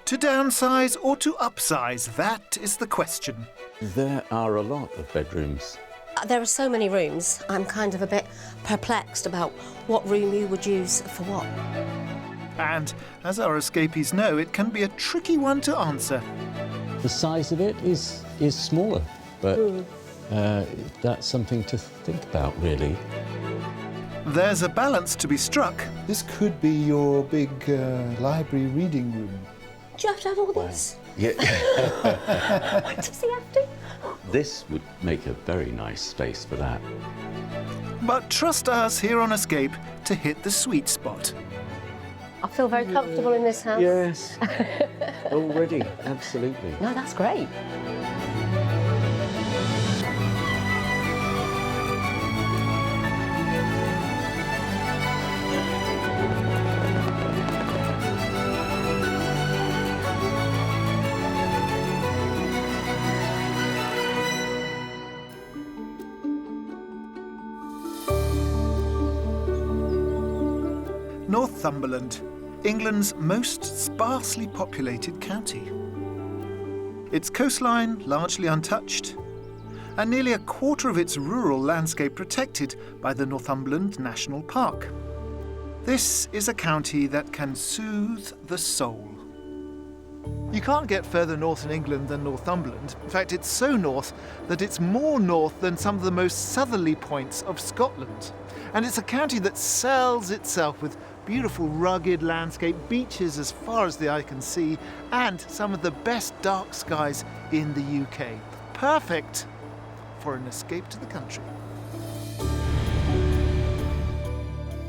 To downsize or to upsize, that is the question. There are a lot of bedrooms. There are so many rooms, I'm kind of a bit perplexed about what room you would use for what. And, as our escapees know, it can be a tricky one to answer. The size of it is smaller, but that's something to think about, really. There's a balance to be struck. This could be your big library reading room. Do you have to have all this? Yeah. Does he have to? This would make a very nice space for that. But trust us here on Escape to hit the sweet spot. I feel very comfortable in this house. Yes, already, absolutely. No, that's great. Northumberland, England's most sparsely populated county. Its coastline largely untouched, and nearly a quarter of its rural landscape protected by the Northumberland National Park. This is a county that can soothe the soul. You can't get further north in England than Northumberland. In fact, it's so north that it's more north than some of the most southerly points of Scotland. And it's a county that sells itself with beautiful rugged landscape, beaches as far as the eye can see, and some of the best dark skies in the UK. Perfect for an escape to the country.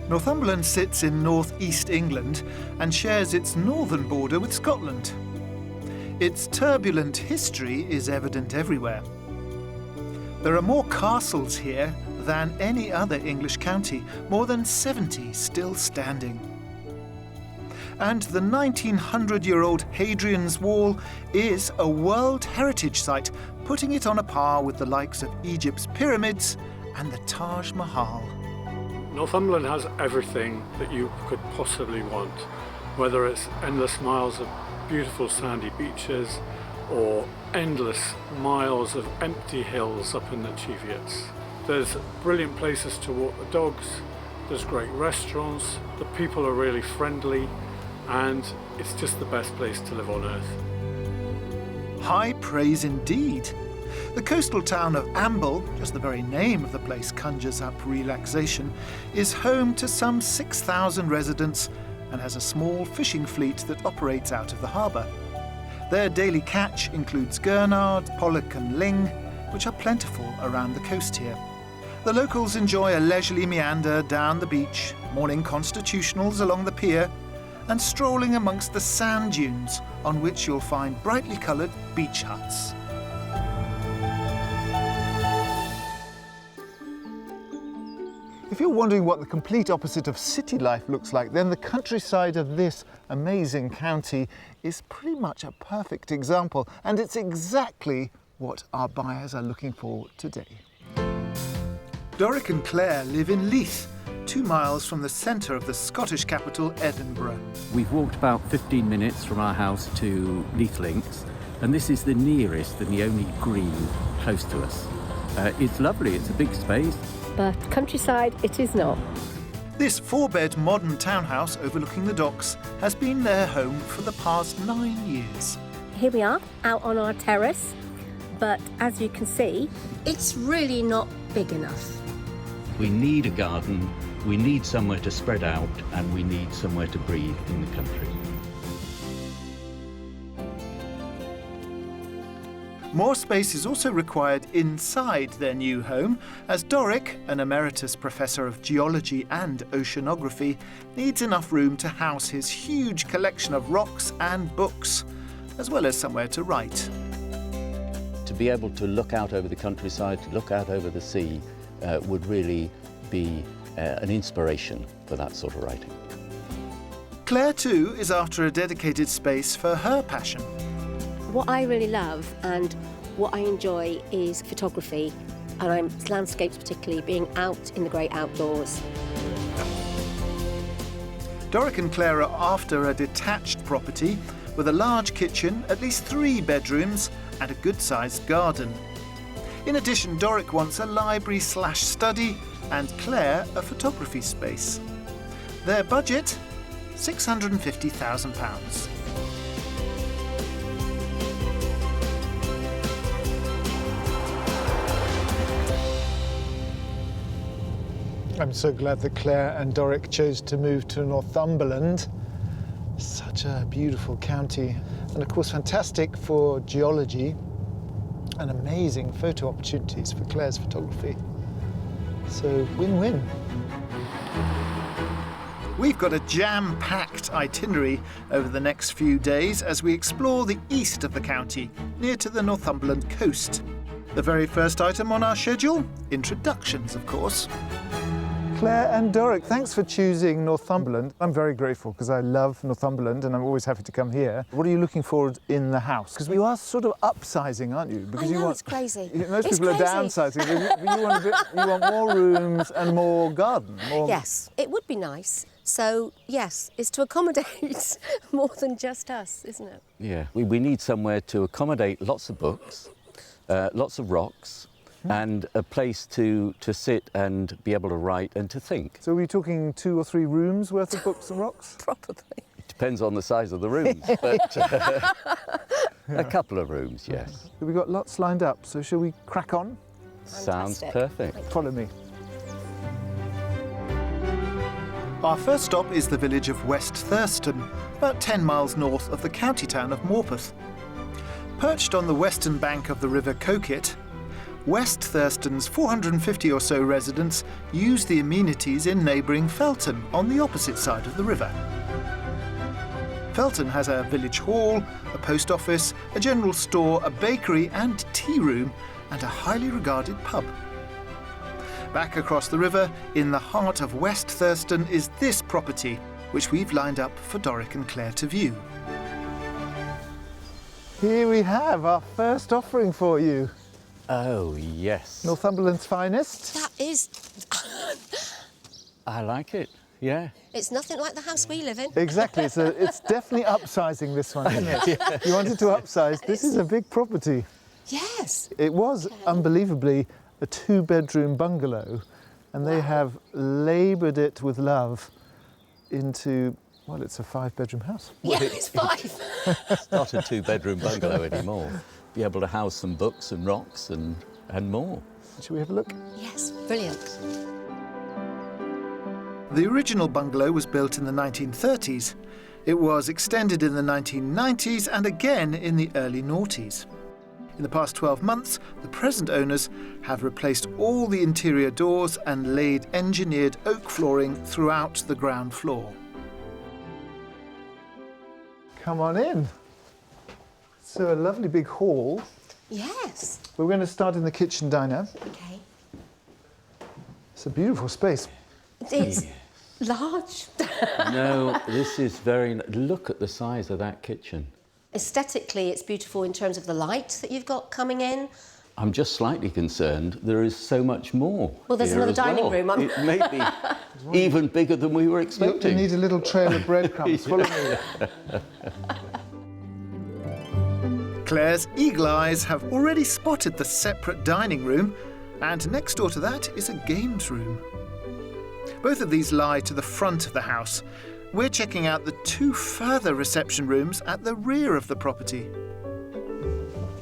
Northumberland sits in north-east England and shares its northern border with Scotland. Its turbulent history is evident everywhere. There are more castles here than any other English county, more than 70 still standing. And the 1900-year-old Hadrian's Wall is a World Heritage Site, putting it on a par with the likes of Egypt's pyramids and the Taj Mahal. Northumberland has everything that you could possibly want, whether it's endless miles of beautiful sandy beaches or endless miles of empty hills up in the Cheviots. There's brilliant places to walk the dogs, there's great restaurants, the people are really friendly, and it's just the best place to live on earth. High praise indeed. The coastal town of Amble, just the very name of the place conjures up relaxation, is home to some 6,000 residents and has a small fishing fleet that operates out of the harbour. Their daily catch includes gurnard, pollock and ling, which are plentiful around the coast here. The locals enjoy a leisurely meander down the beach, morning constitutionals along the pier, and strolling amongst the sand dunes on which you'll find brightly coloured beach huts. If you're wondering what the complete opposite of city life looks like, then the countryside of this amazing county is pretty much a perfect example, and it's exactly what our buyers are looking for today. Doric and Claire live in Leith, 2 miles from the centre of the Scottish capital, Edinburgh. We've walked about 15 minutes from our house to Leith Links, and this is the nearest and the only green close to us. It's lovely, it's a big space. But countryside it is not. This 4-bed modern townhouse overlooking the docks has been their home for the past 9 years. Here we are, out on our terrace, but as you can see, it's really not big enough. We need a garden, we need somewhere to spread out, and we need somewhere to breathe in the country. More space is also required inside their new home, as Doric, an emeritus professor of geology and oceanography, needs enough room to house his huge collection of rocks and books, as well as somewhere to write. To be able to look out over the countryside, to look out over the sea, would really be an inspiration for that sort of writing. Claire, too, is after a dedicated space for her passion. What I really love and what I enjoy is photography, and landscapes particularly, being out in the great outdoors. Doric and Claire are after a detached property with a large kitchen, at least 3 bedrooms and a good-sized garden. In addition, Doric wants a library/study and Claire a photography space. Their budget? £650,000. I'm so glad that Claire and Doric chose to move to Northumberland. Such a beautiful county, and of course fantastic for geology and amazing photo opportunities for Claire's photography. So win-win. We've got a jam-packed itinerary over the next few days as we explore the east of the county, near to the Northumberland coast. The very first item on our schedule? Introductions, of course. Claire and Doric, thanks for choosing Northumberland. I'm very grateful because I love Northumberland and I'm always happy to come here. What are you looking for in the house? Because you are sort of upsizing, aren't you? Because I know, it's crazy. Most It's people are crazy. downsizing, but you want more rooms and more garden. Yes, it would be nice. So, yes, it's to accommodate more than just us, isn't it? Yeah, we need somewhere to accommodate lots of books, lots of rocks, and a place to sit and be able to write and to think. So are we talking 2 or 3 rooms worth of books and rocks? Probably. It depends on the size of the rooms, but a couple of rooms, yes. We've got lots lined up, so shall we crack on? Sounds Fantastic. perfect. Follow me. Our first stop is the village of West Thurston, about 10 miles north of the county town of Morpeth. Perched on the western bank of the River Coquet, West Thurston's 450 or so residents use the amenities in neighbouring Felton on the opposite side of the river. Felton has a village hall, a post office, a general store, a bakery and tea room, and a highly regarded pub. Back across the river, in the heart of West Thurston, is this property, which we've lined up for Doric and Claire to view. Here we have our first offering for you. Oh, yes. Northumberland's finest. That is... I like it, yeah. It's nothing like the house we live in. Exactly, it's definitely upsizing this one, isn't it? You wanted to upsize. This is a big property. Yes. It was unbelievably a 2-bedroom bungalow, and they have laboured it with love into, well, it's a 5-bedroom house. Yeah, it's 5. It's not a 2-bedroom bungalow anymore. Be able to house some books and rocks and more. Shall we have a look? Yes, brilliant. The original bungalow was built in the 1930s. It was extended in the 1990s and again in the early noughties. In the past 12 months, the present owners have replaced all the interior doors and laid engineered oak flooring throughout the ground floor. Come on in. So a lovely big hall. Yes. We're going to start in the kitchen diner. Okay. It's a beautiful space. It's large. No, this is very... Look at the size of that kitchen. Aesthetically, it's beautiful in terms of the light that you've got coming in. I'm just slightly concerned there is so much more. Well, there's here another as dining well. room. It may be even bigger than we were You expecting. need a little trail of breadcrumbs. Follow me. Claire's eagle eyes have already spotted the separate dining room, and next door to that is a games room. Both of these lie to the front of the house. We're checking out the 2 further reception rooms at the rear of the property.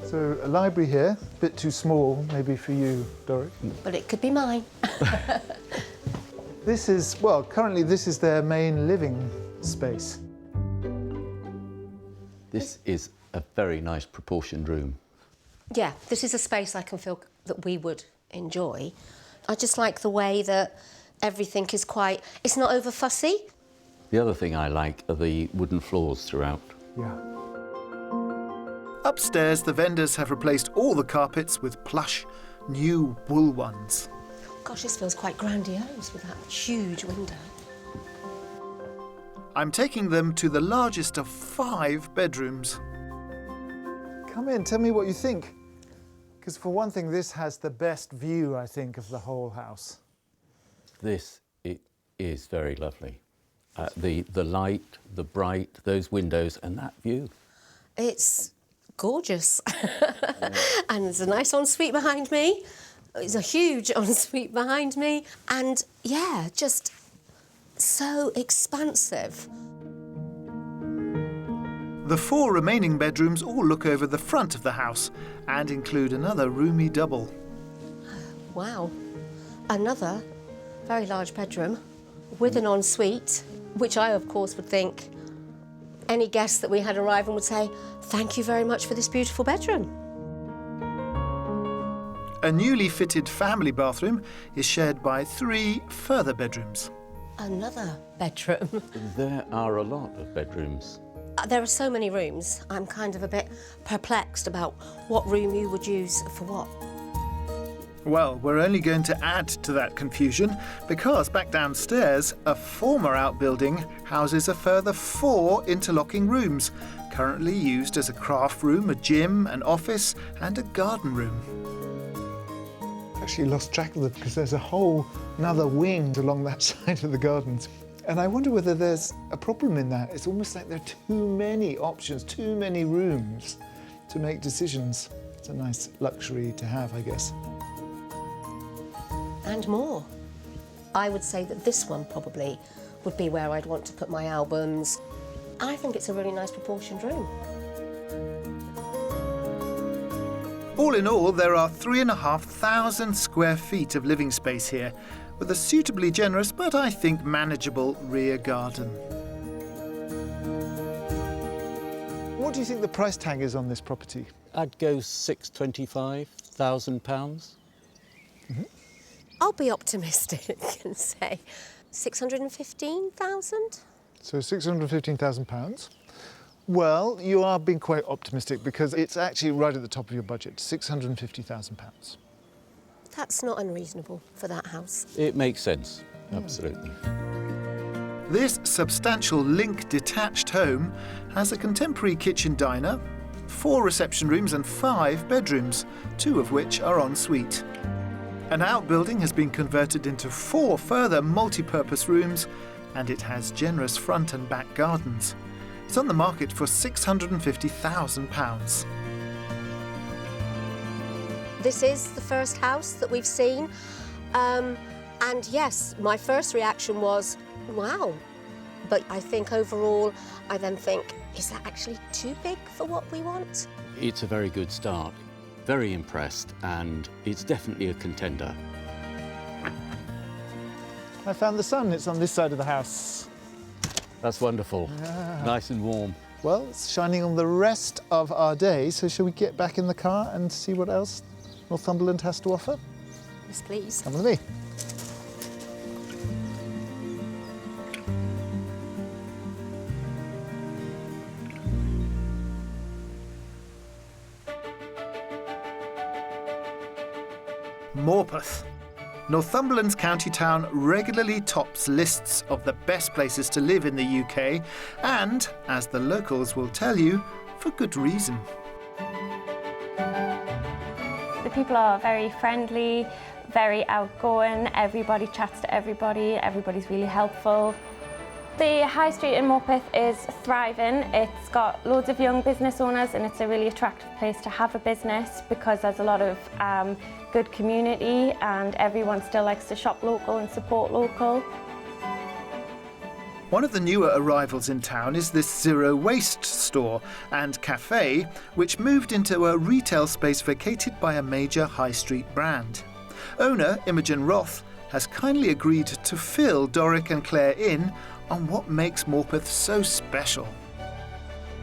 So a library here, a bit too small maybe for you, Doric. But it could be mine. This is, well, currently this is their main living space. This is a very nice proportioned room. Yeah, this is a space I can feel that we would enjoy. I just like the way that everything is quite... It's not over fussy. The other thing I like are the wooden floors throughout. Yeah. Upstairs, the vendors have replaced all the carpets with plush, new wool ones. Gosh, this feels quite grandiose with that huge window. I'm taking them to the largest of 5 bedrooms. Come in, tell me what you think. Because for one thing, this has the best view, I think, of the whole house. This is very lovely. The light, the bright, those windows and that view. It's gorgeous. And there's a nice ensuite behind me. There's a huge ensuite behind me. And yeah, just so expansive. The 4 remaining bedrooms all look over the front of the house and include another roomy double. Wow. Another very large bedroom with an ensuite, which I, of course, would think any guest that we had arriving would say, thank you very much for this beautiful bedroom. A newly fitted family bathroom is shared by 3 further bedrooms. Another bedroom. There are a lot of bedrooms. There are so many rooms. I'm kind of a bit perplexed about what room you would use for what. Well, we're only going to add to that confusion because back downstairs, a former outbuilding houses a further 4 interlocking rooms, currently used as a craft room, a gym, an office and a garden room. Actually lost track of them because there's a whole another wing along that side of the gardens. And I wonder whether there's a problem in that. It's almost like there are too many options, too many rooms to make decisions. It's a nice luxury to have, I guess. And more. I would say that this one probably would be where I'd want to put my albums. I think it's a really nice proportioned room. All in all, there are 3,500 square feet of living space here, with a suitably generous but I think manageable rear garden. What do you think the price tag is on this property? I'd go £625,000. I'll be optimistic and say 615,000. So £615,000. Well, you are being quite optimistic because it's actually right at the top of your budget, £650,000. That's not unreasonable for that house. It makes sense, absolutely. This substantial link detached home has a contemporary kitchen diner, 4 reception rooms and 5 bedrooms, 2 of which are en suite. An outbuilding has been converted into 4 further multi-purpose rooms and it has generous front and back gardens. It's on the market for £650,000. This is the first house that we've seen. And yes, my first reaction was, wow. But I think overall, I then think, is that actually too big for what we want? It's a very good start. Very impressed, and it's definitely a contender. I found the sun. It's on this side of the house. That's wonderful. Nice and warm. Well, it's shining on the rest of our day, so shall we get back in the car and see what else Northumberland has to offer? Yes, please. Come with me. Morpeth. Northumberland's county town regularly tops lists of the best places to live in the UK, and, as the locals will tell you, for good reason. The people are very friendly, very outgoing, everybody chats to everybody, everybody's really helpful. The high street in Morpeth is thriving. It's got loads of young business owners and it's a really attractive place to have a business because there's a lot of good community and everyone still likes to shop local and support local. One of the newer arrivals in town is this zero waste store and cafe, which moved into a retail space vacated by a major high street brand. Owner Imogen Roth has kindly agreed to fill Doric and Claire in on what makes Morpeth so special.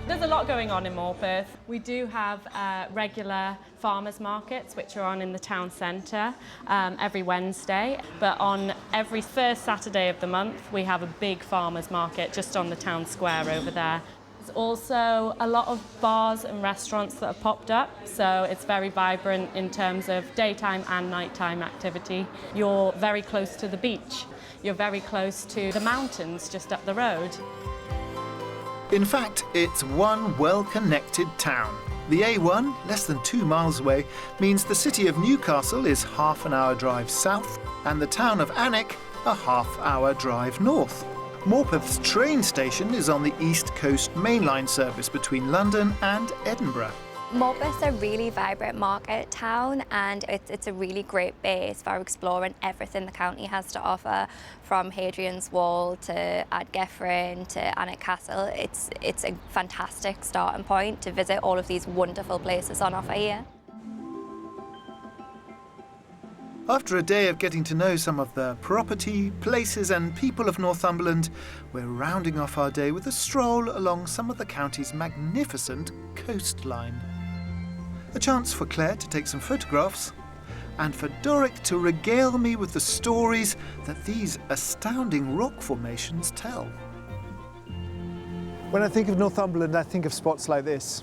There's a lot going on in Morpeth. We do have regular farmers markets which are on in the town centre every Wednesday, but on every first Saturday of the month we have a big farmers market just on the town square over there. There's also a lot of bars and restaurants that have popped up, so it's very vibrant in terms of daytime and nighttime activity. You're very close to the beach. You're very close to the mountains just up the road. In fact, it's one well-connected town. The A1, less than 2 miles away, means the city of Newcastle is half an hour drive south and the town of Alnwick a half-hour drive north. Morpeth's train station is on the East Coast Main Line service between London and Edinburgh. Morpeth's a really vibrant market town, and it's a really great base for exploring everything the county has to offer, from Hadrian's Wall to Ardgefferin to Alnwick Castle. It's a fantastic starting point to visit all of these wonderful places on offer here. After a day of getting to know some of the property, places and people of Northumberland, we're rounding off our day with a stroll along some of the county's magnificent coastline. A chance for Claire to take some photographs, and for Doric to regale me with the stories that these astounding rock formations tell. When I think of Northumberland, I think of spots like this.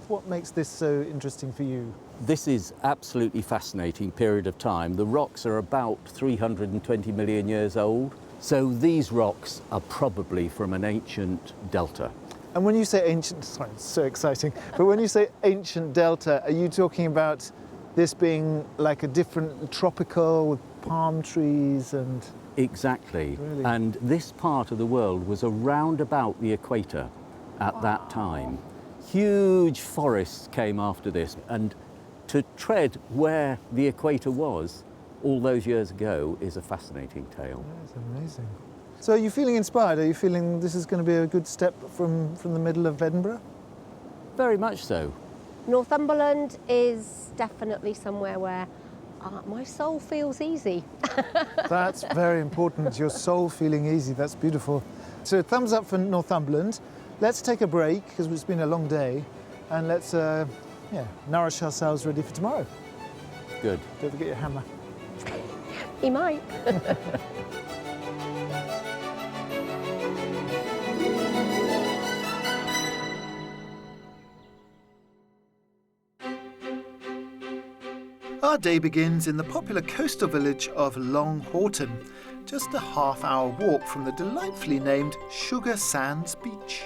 What makes this so interesting for you? This is absolutely fascinating period of time. The rocks are about 320 million years old. So these rocks are probably from an ancient delta. And when you say ancient, sorry, it's so exciting, but when you say ancient delta, are you talking about this being like a different tropical with palm trees and... Exactly. Really? And this part of the world was around about the equator at that time. Huge forests came after this, and to tread where the equator was all those years ago is a fascinating tale. That's amazing. So are you feeling inspired? Are you feeling this is going to be a good step from the middle of Edinburgh? Very much so. Northumberland is definitely somewhere where my soul feels easy. That's very important, your soul feeling easy, that's beautiful. So thumbs up for Northumberland. Let's take a break, because it's been a long day, and let's nourish ourselves ready for tomorrow. Good. Don't forget your hammer. He might. Our day begins in the popular coastal village of Long Horton, just a half-hour walk from the delightfully named Sugar Sands Beach.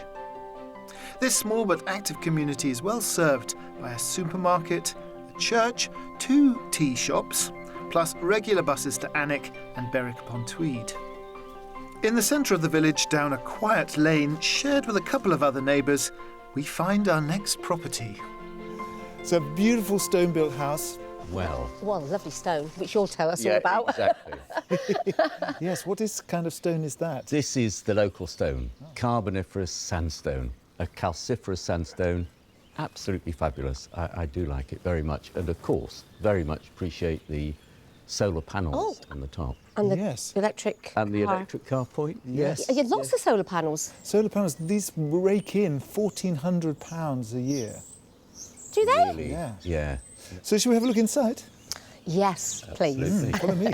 This small but active community is well served by a supermarket, a church, 2 tea shops, plus regular buses to Alnwick and Berwick-upon-Tweed. In the centre of the village, down a quiet lane shared with a couple of other neighbours, we find our next property. It's a beautiful stone-built house. Well, Lovely stone, which you'll tell us all about. Exactly. Yes, what kind of stone is that? This is the local stone, Carboniferous sandstone, a calciferous sandstone. Absolutely fabulous. I do like it very much, and of course, very much appreciate the solar panels on the top. And the Yes. electric And the car. electric car point. Yes. Yeah, lots of solar panels. Solar panels, these rake in £1,400 a year. Do they? Really? Yeah. Yeah. So should we have a look inside? Yes, please. Absolutely. Follow me.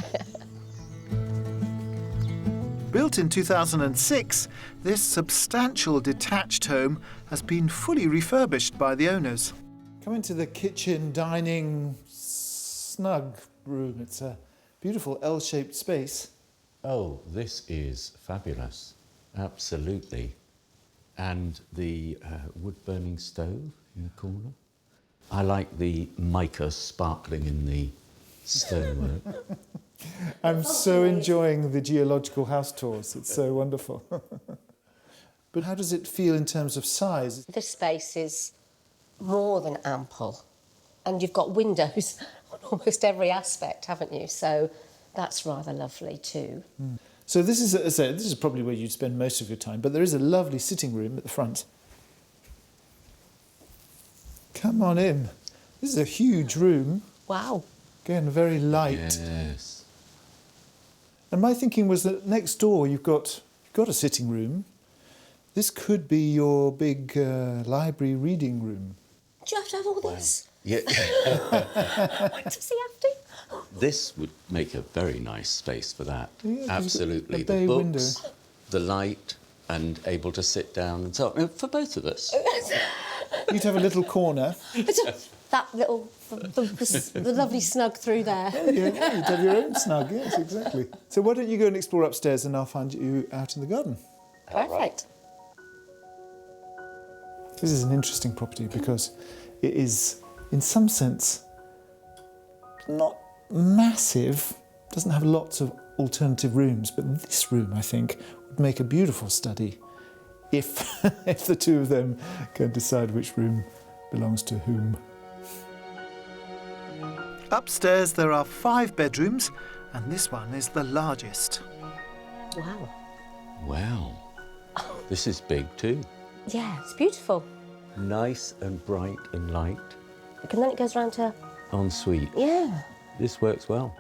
Built in 2006, this substantial detached home has been fully refurbished by the owners. Come into the kitchen, dining, snug room. It's a beautiful L-shaped space. Oh, this is fabulous. Absolutely. And the wood-burning stove in the corner. I like the mica sparkling in the stonework. I'm so enjoying the geological house tours. It's so wonderful. But how does it feel in terms of size? This space is more than ample. And you've got windows on almost every aspect, haven't you? So that's rather lovely too. So this is, as I said, this is probably where you'd spend most of your time, but there is a lovely sitting room at the front. Come on in. This is a huge room. Wow. Again, very light. Yes. And my thinking was that next door you've got a sitting room. This could be your big library reading room. Do you have to have all this? Yeah. Does he have to? This would make a very nice space for that. Yeah, 'cause you've got Absolutely. a bay The window. books, the light, and able to sit down and so on. For both of us. You'd have a little corner. That little, the lovely snug through there. Yeah, you'd have your own snug, yes, exactly. So why don't you go and explore upstairs and I'll find you out in the garden. Perfect. This is an interesting property because it is, in some sense, not massive, doesn't have lots of alternative rooms, but this room, I think, would make a beautiful study if, if the two of them can decide which room belongs to whom. Upstairs there are 5 bedrooms, and this one is the largest. Wow. Wow. This is big too. Yeah, it's beautiful. Nice and bright and light. And then it goes round to, Ensuite. yeah. This works well.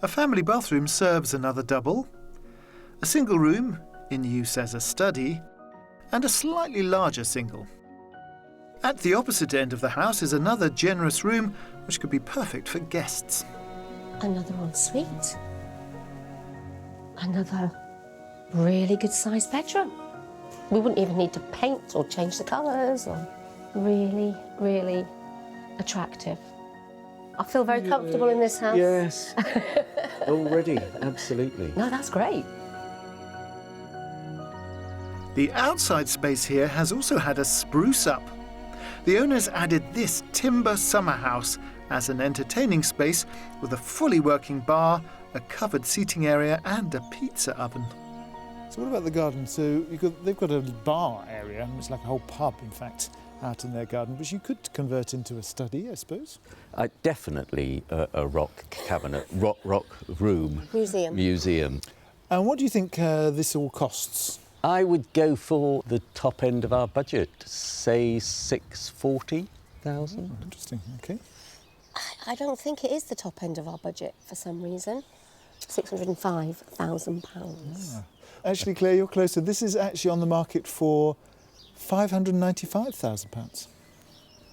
A family bathroom serves another double, a single room in use as a study, and a slightly larger single. At the opposite end of the house is another generous room which could be perfect for guests. Another ensuite. Another really good sized bedroom. We wouldn't even need to paint or change the colours. Or really, really attractive. I feel very comfortable in this house. Yes. Already, absolutely. No, that's great. The outside space here has also had a spruce up. The owners added this timber summer house as an entertaining space with a fully working bar, a covered seating area and a pizza oven. So what about the garden? So they've got a bar area, and it's like a whole pub, in fact, out in their garden, which you could convert into a study, I suppose. Definitely a rock cabinet, rock room. Museum. And what do you think this all costs? I would go for the top end of our budget, say 640,000. Oh, interesting, okay. I don't think it is the top end of our budget for some reason. £605,000. Ah. Actually, Claire, you're closer. This is actually on the market for £595,000.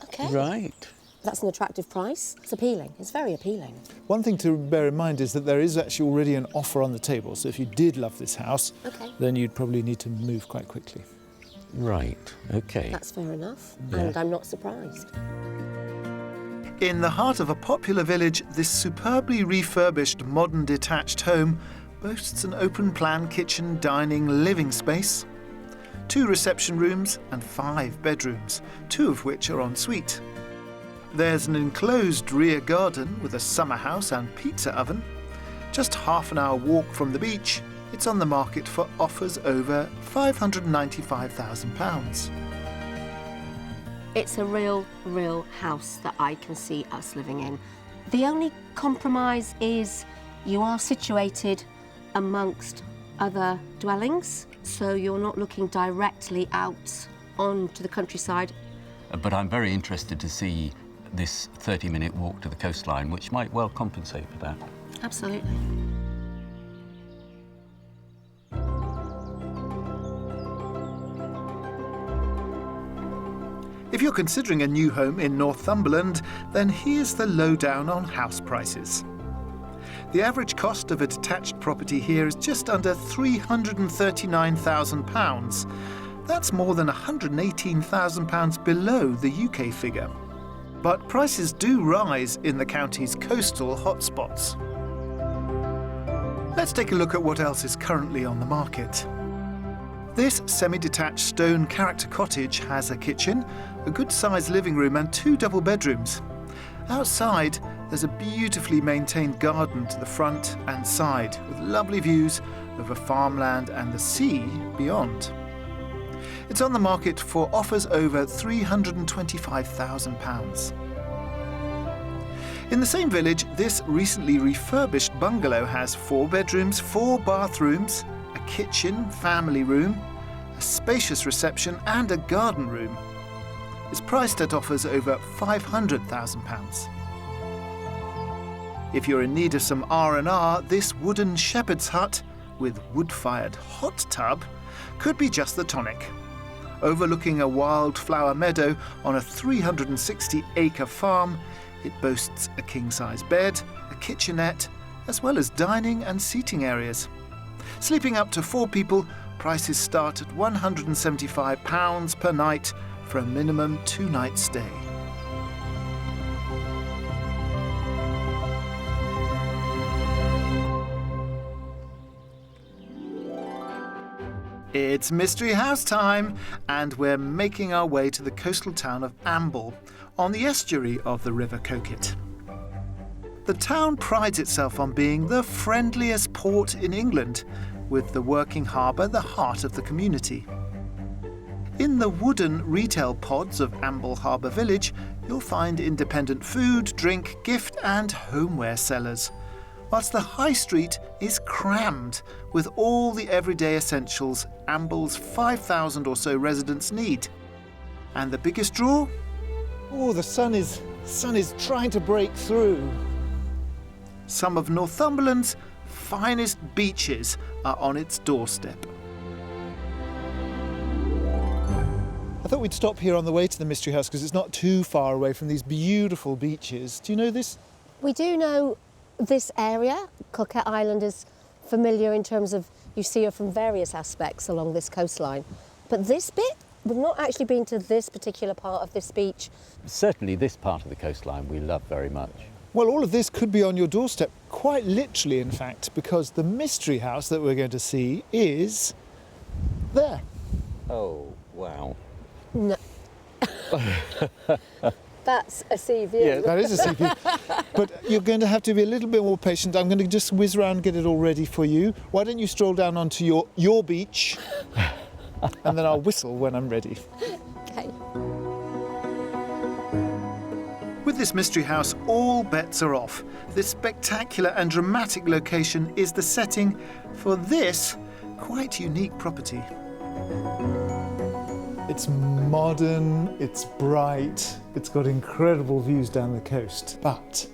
Okay. Right. That's an attractive price. It's appealing. It's very appealing. One thing to bear in mind is that there is actually already an offer on the table. So if you did love this house, then you'd probably need to move quite quickly. Right, okay. That's fair enough. Yeah. And I'm not surprised. In the heart of a popular village, this superbly refurbished modern detached home boasts an open-plan kitchen, dining, living space, 2 reception rooms and 5 bedrooms, 2 of which are en suite. There's an enclosed rear garden with a summer house and pizza oven. Just half an hour walk from the beach, it's on the market for offers over £595,000. It's a real house that I can see us living in. The only compromise is you are situated amongst other dwellings, so you're not looking directly out onto the countryside. But I'm very interested to see this 30-minute walk to the coastline, which might well compensate for that. Absolutely. If you're considering a new home in Northumberland, then here's the lowdown on house prices. The average cost of a detached property here is just under £339,000. That's more than £118,000 below the UK figure. But prices do rise in the county's coastal hotspots. Let's take a look at what else is currently on the market. This semi-detached stone character cottage has a kitchen, a good-sized living room and 2 double bedrooms. Outside, there's a beautifully maintained garden to the front and side, with lovely views over farmland and the sea beyond. It's on the market for offers over £325,000. In the same village, this recently refurbished bungalow has 4 bedrooms, 4 bathrooms, a kitchen, family room, a spacious reception and a garden room. It's priced at offers over £500,000. If you're in need of some R&R, this wooden shepherd's hut with wood-fired hot tub could be just the tonic. Overlooking a wildflower meadow on a 360-acre farm, it boasts a king-size bed, a kitchenette, as well as dining and seating areas. Sleeping up to 4 people, prices start at £175 per night for a minimum 2-night stay. It's Mystery House time, and we're making our way to the coastal town of Amble, on the estuary of the River Coquet. The town prides itself on being the friendliest port in England, with the working harbour the heart of the community. In the wooden retail pods of Amble Harbour Village, you'll find independent food, drink, gift and homeware sellers, whilst the high street is crammed with all the everyday essentials Amble's 5,000 or so residents need. And the biggest draw? Oh, the sun is trying to break through. Some of Northumberland's finest beaches are on its doorstep. I thought we'd stop here on the way to the Mystery House because it's not too far away from these beautiful beaches. Do you know this? We do know this area. Coquette Island is familiar in terms of you see her from various aspects along this coastline. But this bit, we've not actually been to this particular part of this beach. Certainly this part of the coastline we love very much. Well, all of this could be on your doorstep, quite literally, in fact, because the Mystery House that we're going to see is there. Oh, wow. No. That's a sea view. Yeah, That is a sea view. But you're going to have to be a little bit more patient. I'm going to just whiz around and get it all ready for you. Why don't you stroll down onto your beach and then I'll whistle when I'm ready. Okay. With this mystery house, all bets are off. This spectacular and dramatic location is the setting for this quite unique property. It's modern, it's bright, it's got incredible views down the coast. But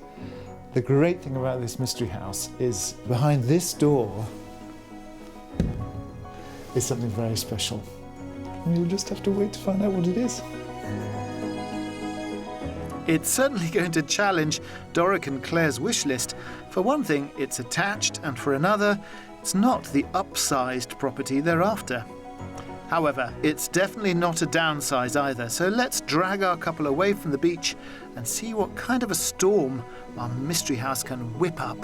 the great thing about this mystery house is behind this door is something very special. And you'll just have to wait to find out what it is. It's certainly going to challenge Doric and Claire's wish list. For one thing, it's attached, and for another, it's not the upsized property they're after. However, it's definitely not a downsize either, so let's drag our couple away from the beach and see what kind of a storm our mystery house can whip up.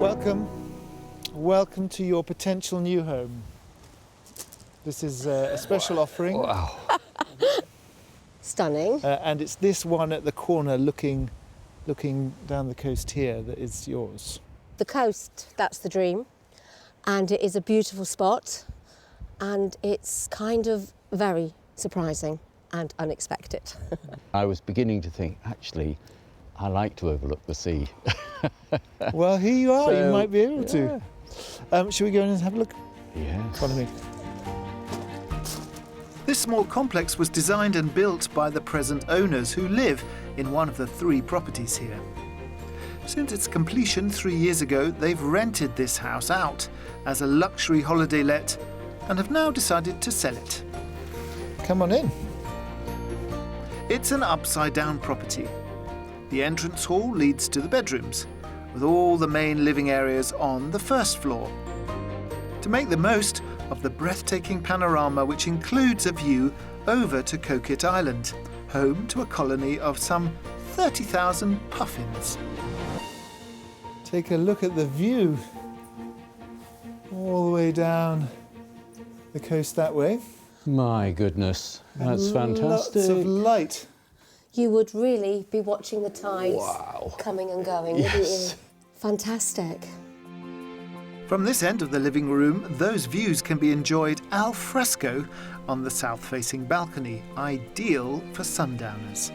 Welcome. Welcome to your potential new home. This is a special offering. Wow. Stunning. And it's this one at the corner looking down the coast here that is yours. The coast, that's the dream. And it is a beautiful spot. And it's kind of very surprising and unexpected. I was beginning to think, actually, I like to overlook the sea. Well, here you are. You So, might be able to. Shall we go in and have a look? Yes. Follow me. This small complex was designed and built by the present owners who live in one of the 3 properties here. Since its completion 3 years ago, they've rented this house out as a luxury holiday let and have now decided to sell it. Come on in. It's an upside-down property. The entrance hall leads to the bedrooms, with all the main living areas on the first floor. To make the most of the breathtaking panorama, which includes a view over to Coquette Island, home to a colony of some 30,000 puffins. Take a look at the view. All the way down the coast that way. My goodness, that's Lots fantastic. of light. You would really be watching the tides Wow. coming and going, wouldn't you? Yes. Fantastic. From this end of the living room, those views can be enjoyed al fresco on the south-facing balcony, ideal for sundowners.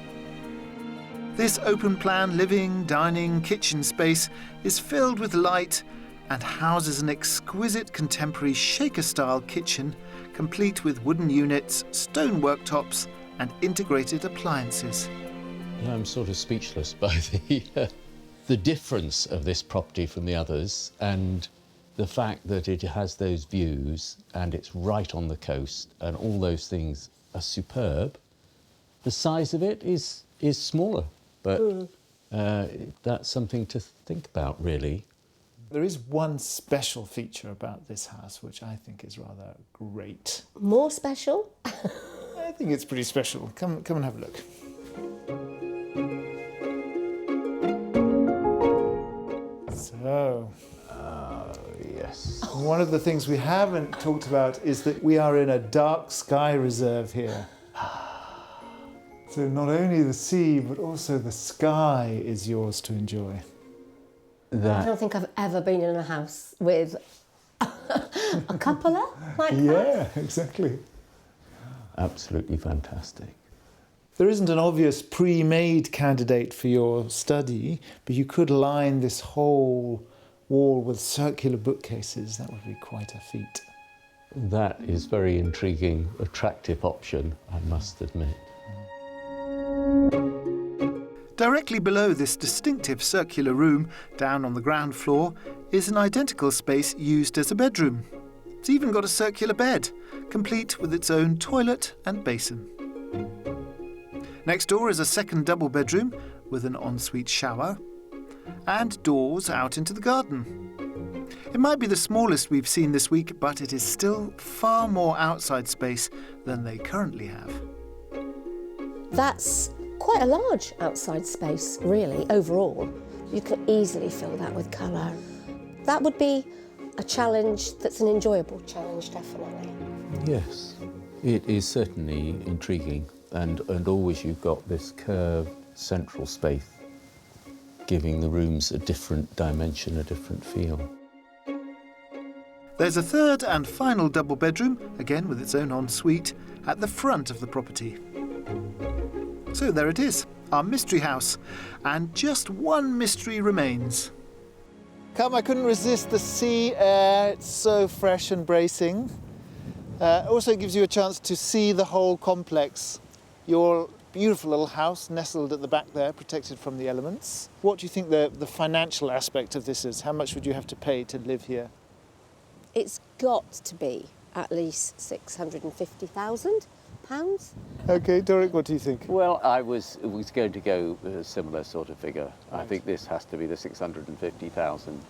This open-plan living, dining, kitchen space is filled with light and houses an exquisite contemporary shaker-style kitchen, complete with wooden units, stone worktops and integrated appliances. I'm sort of speechless by the difference of this property from the others, and the fact that it has those views and it's right on the coast and all those things are superb. The size of it is smaller, but that's something to think about, really. There is one special feature about this house which I think is rather great. More special? I think it's pretty special. Come and have a look. So, Yes. one of the things we haven't talked about is that we are in a dark sky reserve here. So not only the sea, but also the sky is yours to enjoy. I don't think I've ever been in a house with a cupola like that. Yeah, exactly. Absolutely fantastic. There isn't an obvious pre-made candidate for your study, but you could line this whole wall with circular bookcases. That would be quite a feat. That is very intriguing, attractive option, I must admit. Directly below this distinctive circular room, down on the ground floor, is an identical space used as a bedroom. It's even got a circular bed, complete with its own toilet and basin. Next door is a second double bedroom with an ensuite shower and doors out into the garden. It might be the smallest we've seen this week, but it is still far more outside space than they currently have. That's quite a large outside space, really, overall. You can easily fill that with colour. That would be a challenge that's an enjoyable challenge, definitely. Yes, it is certainly intriguing, and always you've got this curved central space giving the rooms a different dimension, a different feel. There's a third and final double bedroom, again with its own ensuite, at the front of the property. So there it is, our mystery house, and just one mystery remains. Come, I couldn't resist the sea air. It's so fresh and bracing. Also gives you a chance to see the whole complex. Your beautiful little house nestled at the back there, protected from the elements. What do you think the financial aspect of this is? How much would you have to pay to live here? It's got to be at least £650,000. OK, Doric, what do you think? Well, I was going to go with a similar sort of figure. I think this has to be the 650,000.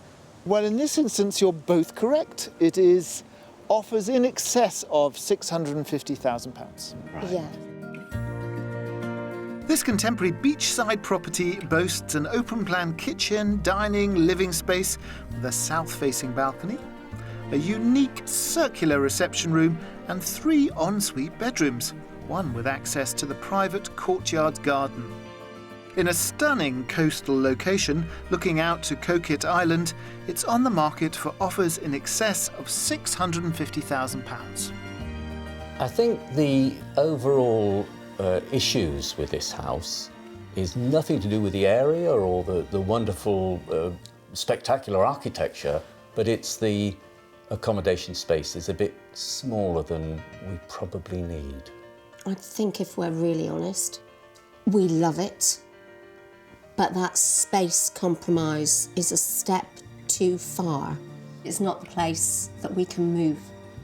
Well, in this instance, you're both correct. It is offers in excess of £650,000. Right. Yeah. This contemporary beachside property boasts an open-plan kitchen, dining, living space with a south-facing balcony, a unique circular reception room and 3 ensuite bedrooms, one with access to the private courtyard garden. In a stunning coastal location looking out to Coquet Island, it's on the market for offers in excess of £650,000. I think the overall issues with this house is nothing to do with the area or the wonderful, spectacular architecture, but it's the accommodation space is a bit smaller than we probably need. I think if we're really honest, we love it, but that space compromise is a step too far. It's not the place that we can move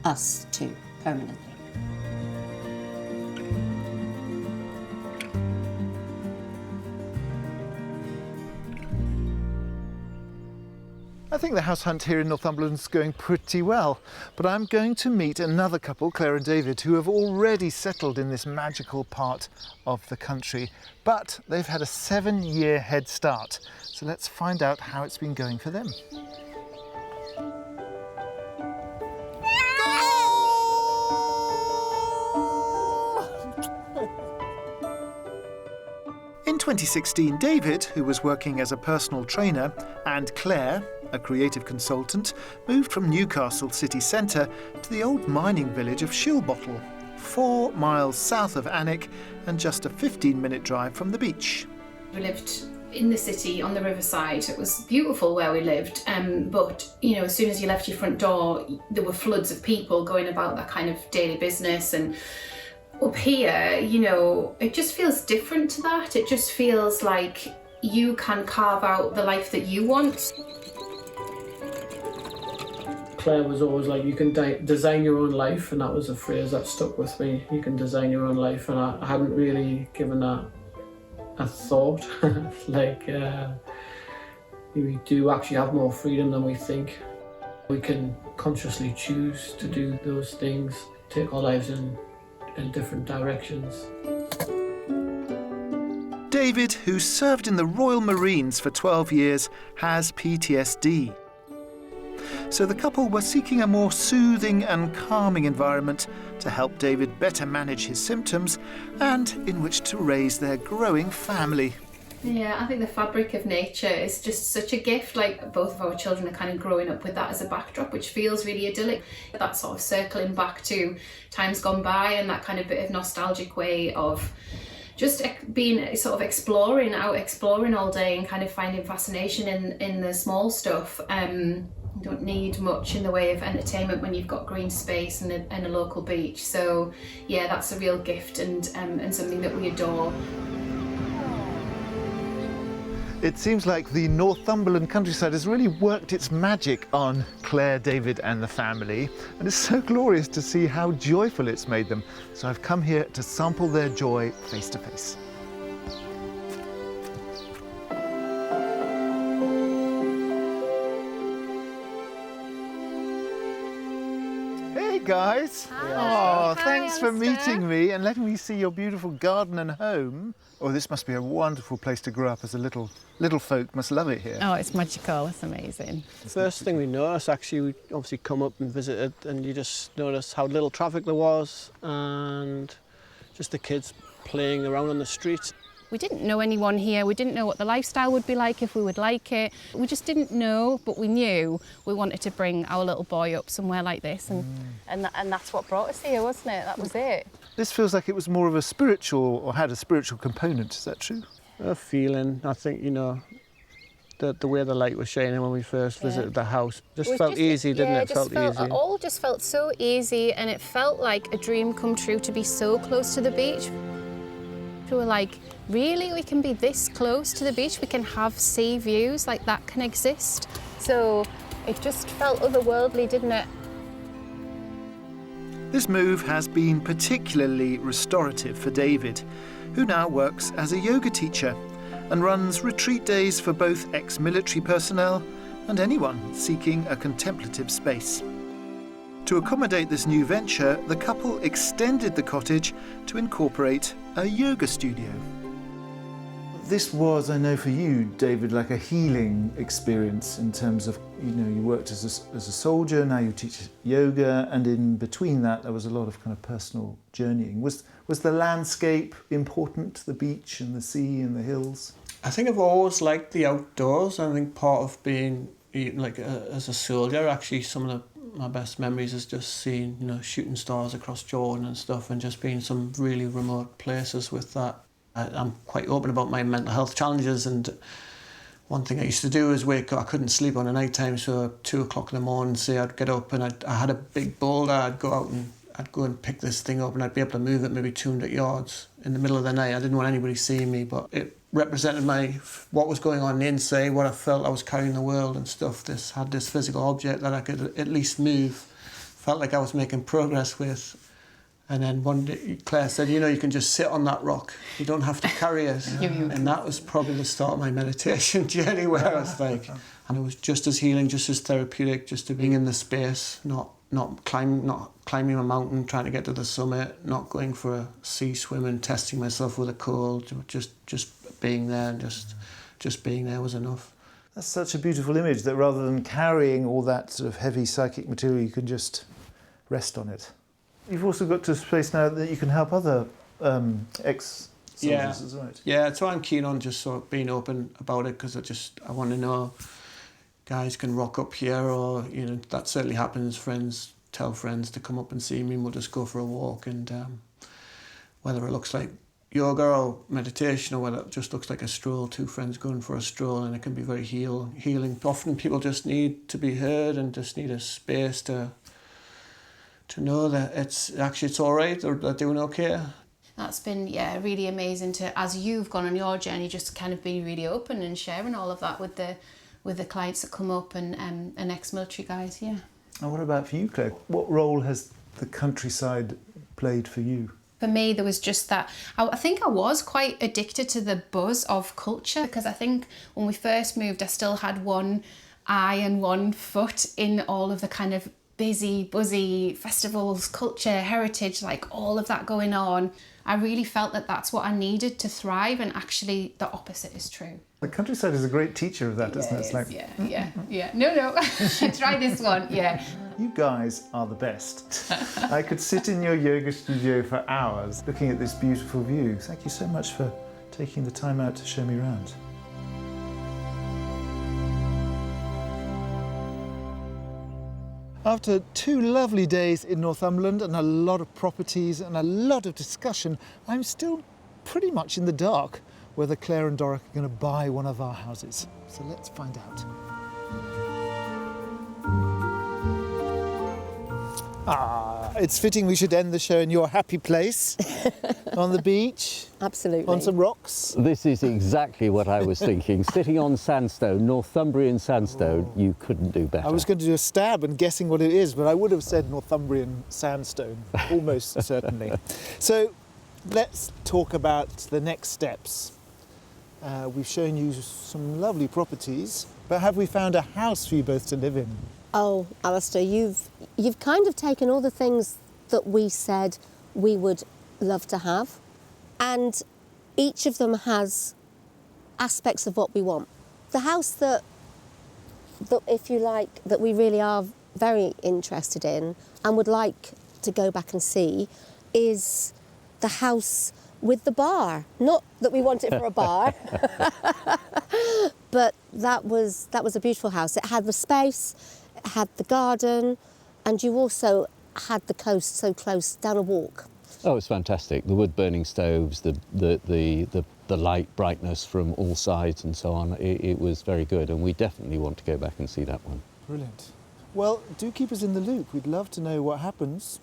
us to permanently. I think the house hunt here in Northumberland's going pretty well, but I'm going to meet another couple, Claire and David, who have already settled in this magical part of the country, but they've had a 7-year head start. So let's find out how it's been going for them. In 2016, David, who was working as a personal trainer, and Claire, a creative consultant, moved from Newcastle city centre to the old mining village of Shilbottle, 4 miles south of Alnwick and just a 15-minute drive from the beach. We lived in the city on the riverside. It was beautiful where we lived, but you know, as soon as you left your front door, there were floods of people going about that kind of daily business. And up here, you know, it just feels different to that. It just feels like you can carve out the life that you want. Claire was always like, you can design your own life, and that was a phrase that stuck with me. You can design your own life, and I hadn't really given that a thought. We do actually have more freedom than we think. We can consciously choose to do those things, take our lives in different directions. David, who served in the Royal Marines for 12 years, has PTSD. So the couple were seeking a more soothing and calming environment to help David better manage his symptoms and in which to raise their growing family. Yeah, I think the fabric of nature is just such a gift. Like, both of our children are kind of growing up with that as a backdrop, which feels really idyllic. That sort of circling back to times gone by and that kind of bit of nostalgic way of just being sort of exploring all day and kind of finding fascination in the small stuff. You don't need much in the way of entertainment when you've got green space and a local beach. So yeah, that's a real gift and something that we adore. It seems like the Northumberland countryside has really worked its magic on Claire, David and the family, and it's so glorious to see how joyful it's made them. So I've come here to sample their joy face to face. Hey guys! Hi. Oh, thanks for meeting me and letting me see your beautiful garden and home. Oh, this must be a wonderful place to grow up as a little folk. Must love it here. Oh, it's magical. It's amazing. First thing we noticed, actually, we obviously come up and visited, and you just notice how little traffic there was and just the kids playing around on the streets. We didn't know anyone here. We didn't know what the lifestyle would be like, if we would like it. We just didn't know, but we knew we wanted to bring our little boy up somewhere like this, and that's what brought us here, wasn't it? That was it. This feels like it was more of a spiritual, or had a spiritual component. Is that true? A feeling, I think, you know, the way the light was shining when we first visited the house just felt easy, didn't it? It all just felt so easy, and it felt like a dream come true to be so close to the beach. We were like, really? We can be this close to the beach? We can have sea views? Like, that can exist? So it just felt otherworldly, didn't it? This move has been particularly restorative for David, who now works as a yoga teacher and runs retreat days for both ex-military personnel and anyone seeking a contemplative space. To accommodate this new venture, the couple extended the cottage to incorporate a yoga studio. This was, I know for you, David, like a healing experience in terms of, you know, you worked as a soldier, now you teach yoga, and in between that there was a lot of kind of personal journeying. Was the landscape important, the beach and the sea and the hills? I think I've always liked the outdoors. I think part of being like as a soldier, actually some of my best memories is just seeing, you know, shooting stars across Jordan and stuff, and just being some really remote places with that. I'm quite open about my mental health challenges, and one thing I used to do is wake up. I couldn't sleep on the night time, so at 2 o'clock in the morning, say I'd get up and I had a big boulder. I'd go out and I'd go and pick this thing up, and I'd be able to move it maybe 200 yards in the middle of the night. I didn't want anybody seeing me, but it represented what was going on inside, what I felt I was carrying the world and stuff. This had this physical object that I could at least move. Felt like I was making progress with. And then one day Claire said, you know, you can just sit on that rock. You don't have to carry it. And that was probably the start of my meditation journey, where I was like, and it was just as healing, just as therapeutic, just to being in the space, not climbing a mountain, trying to get to the summit, not going for a sea swim and testing myself with a cold, just being there, and just being there was enough. That's such a beautiful image, that rather than carrying all that sort of heavy psychic material, you can just rest on it. You've also got to a space now that you can help other ex-soldiers as well. Yeah, that's why I'm keen on just sort of being open about it, because I want to know guys can rock up here, or, you know, that certainly happens. Friends tell friends to come up and see me, and we'll just go for a walk, and whether it looks like yoga or meditation, or whether it just looks like a stroll, two friends going for a stroll, and it can be very healing. Often people just need to be heard and just need a space to know that it's all right, or they're doing okay. That's been, really amazing to, as you've gone on your journey, just kind of being really open and sharing all of that with the clients that come up and ex-military guys, yeah. And what about for you, Claire? What role has the countryside played for you? For me, there was just that, I think I was quite addicted to the buzz of culture, because I think when we first moved, I still had one eye and one foot in all of the kind of busy, buzzy festivals, culture, heritage, like all of that going on. I really felt that that's what I needed to thrive, and actually the opposite is true. The countryside is a great teacher of that, isn't it? It's like, yeah. No, try this one, yeah. You guys are the best. I could sit in your yoga studio for hours looking at this beautiful view. Thank you so much for taking the time out to show me around. After 2 lovely days in Northumberland and a lot of properties and a lot of discussion, I'm still pretty much in the dark whether Claire and Doric are going to buy one of our houses. So let's find out. It's fitting we should end the show in your happy place, on the beach. Absolutely. On some rocks. This is exactly what I was thinking. Sitting on sandstone, Northumbrian sandstone, you couldn't do better. I was going to do a stab and guessing what it is, but I would have said Northumbrian sandstone, almost certainly. So let's talk about the next steps. We've shown you some lovely properties, but have we found a house for you both to live in? Oh, Alistair, you've kind of taken all the things that we said we would love to have, and each of them has aspects of what we want. The house that if you like, that we really are very interested in and would like to go back and see is the house with the bar. Not that we want it for a bar, but that was a beautiful house. It had the space, it had the garden, and you also had the coast so close down a walk. Oh, it's fantastic. The wood-burning stoves, the light brightness from all sides and so on. It was very good, and we definitely want to go back and see that one. Brilliant. Well, do keep us in the loop. We'd love to know what happens.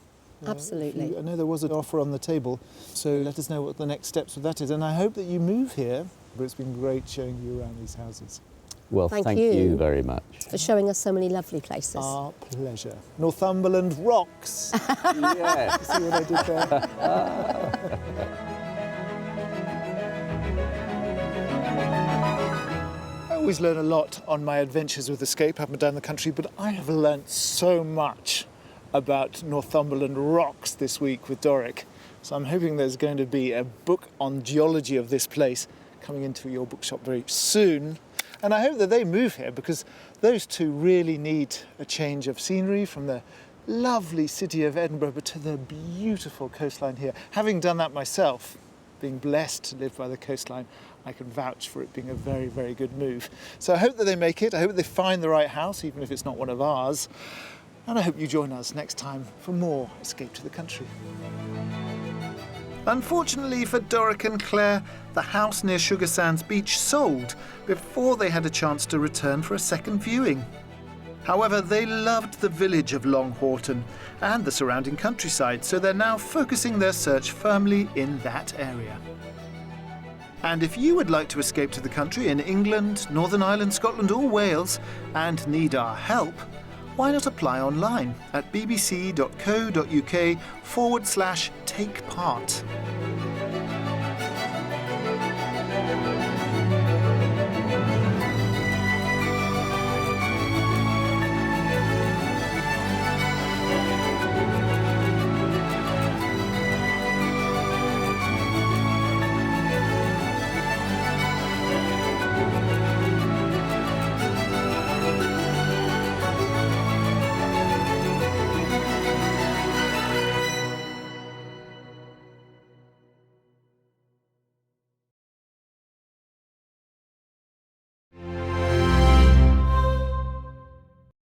Absolutely. I know there was an offer on the table, so let us know what the next steps with that is. And I hope that you move here, but it's been great showing you around these houses. Well, thank you very much. For showing us so many lovely places. Our pleasure. Northumberland rocks. Yeah. See what I did there? I always learn a lot on my adventures with Escape up and down the country, but I have learnt so much about Northumberland rocks this week with Doric. So I'm hoping there's going to be a book on geology of this place coming into your bookshop very soon. And I hope that they move here because those two really need a change of scenery from the lovely city of Edinburgh but to the beautiful coastline here. Having done that myself, being blessed to live by the coastline, I can vouch for it being a very, very good move. So I hope that they make it. I hope they find the right house, even if it's not one of ours. And I hope you join us next time for more Escape to the Country. Unfortunately for Doric and Claire, the house near Sugar Sands Beach sold before they had a chance to return for a second viewing. However, they loved the village of Long Horton and the surrounding countryside, so they're now focusing their search firmly in that area. And if you would like to escape to the country in England, Northern Ireland, Scotland or Wales and need our help, why not apply online at bbc.co.uk/take part.